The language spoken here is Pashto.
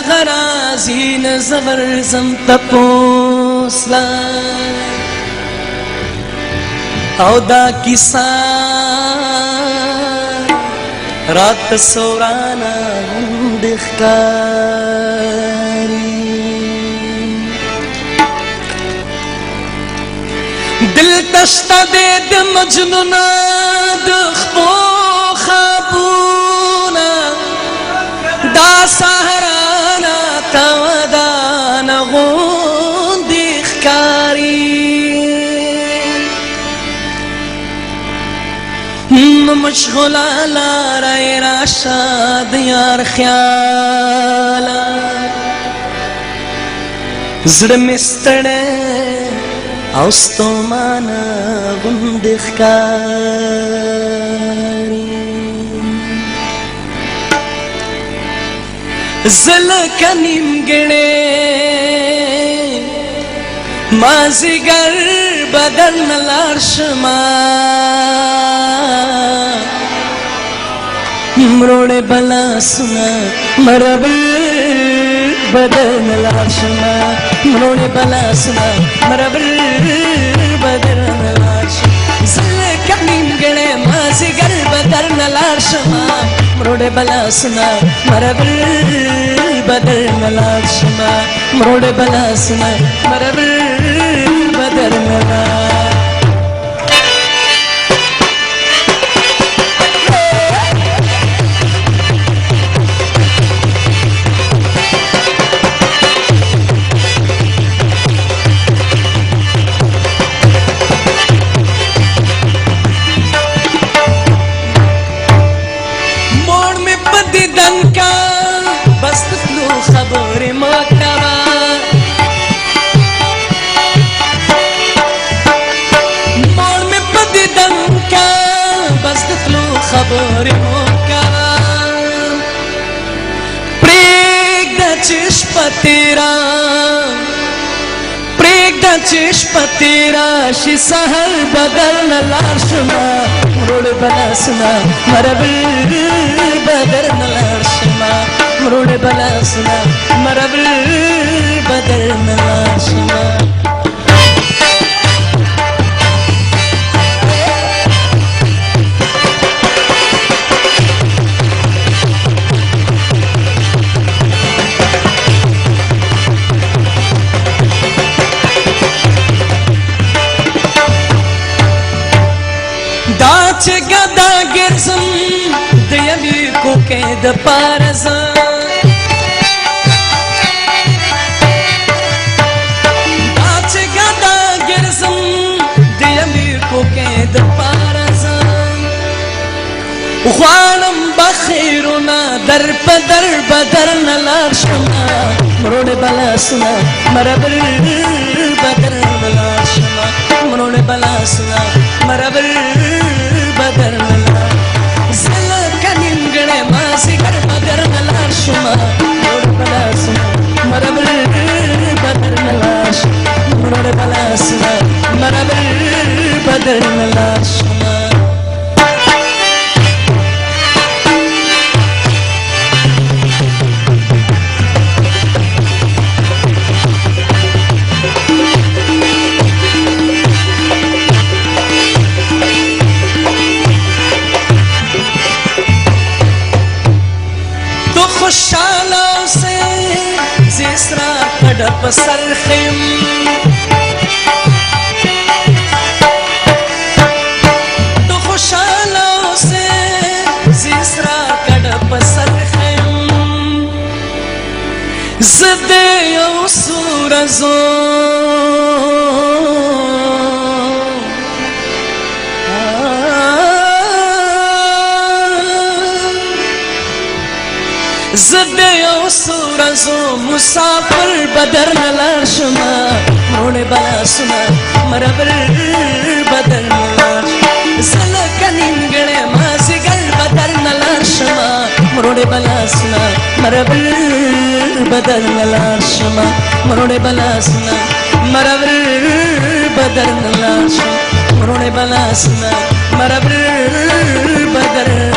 غرازی نزور زم تپوسلا او دا کیسا رات سورانا دخکاری دل تشتا دے د مجنونا دخپو خابونا دا سهرانا تودان غون دخکاری مشغولا لارای راشد یار خیالا زړه مې ستړی او ستومانه غوندې ښکاري زه لکه نیمګړی مازدیګر به درنه لاړ شمه مروړې به لاسونه مربل بدرنه لاړ شمه مروړې به لاسونه مربل بدرنه لاړ شمه زه لکه نیمګړی مازدیګر به درنه لاړ شمه مروړې به لاسونه مربل بدرنه لاړ شمه مروړې به لاسونه مربل بدرنه لاړ بس تطلو خبر مكتبة مور میں بدی دنکا بس تطلو خبر مكتبة پریگ دا چشپ تیرا پریگ دا چشپ تیرا شی سهر بدل نلار شما مروڑ بلاسنا مربل بدر نلار شما مروڑ بلاسنا مربل بدر نلار شما دا چې ګدا ګرځم د یوې کوکې د پاره زه دا چې ګدا ګرځم د یوې کوکې د پاره زه غواړم بخیرونه در په در بدر نه لاړ شمه مروړې به لاسونه مربل بدر نه لاړ شمه مروړې به لاسونه مربل بدر نه لاړ زه لکه نیمګړی مازدیګر بدر نه لاړ شمه مروړې به لاسونه مربل بدر نه لاړ شمه مروړې به لاسونه مربل بدر نه لاړ شمه خوشحاله اوسئ زه اسرار کډه په سر ښیم تو خوشحاله اوسئ زه اسرار کډه په سر ښیم زه د یو څو ورځو زه د یو څو ورځو مسافر بدر نه لاړ شمه مروړې به لاسونه مربل بدر نه لاړ شمه زه لکه نیمګړی مازدیګر بدر نه لاړ شمه مروړې به لاسونه مربل بدر نه لاړ شمه مروړې به لاسونه مربل بدر نه لاړ شمه مروړې به لاسونه مربل بدر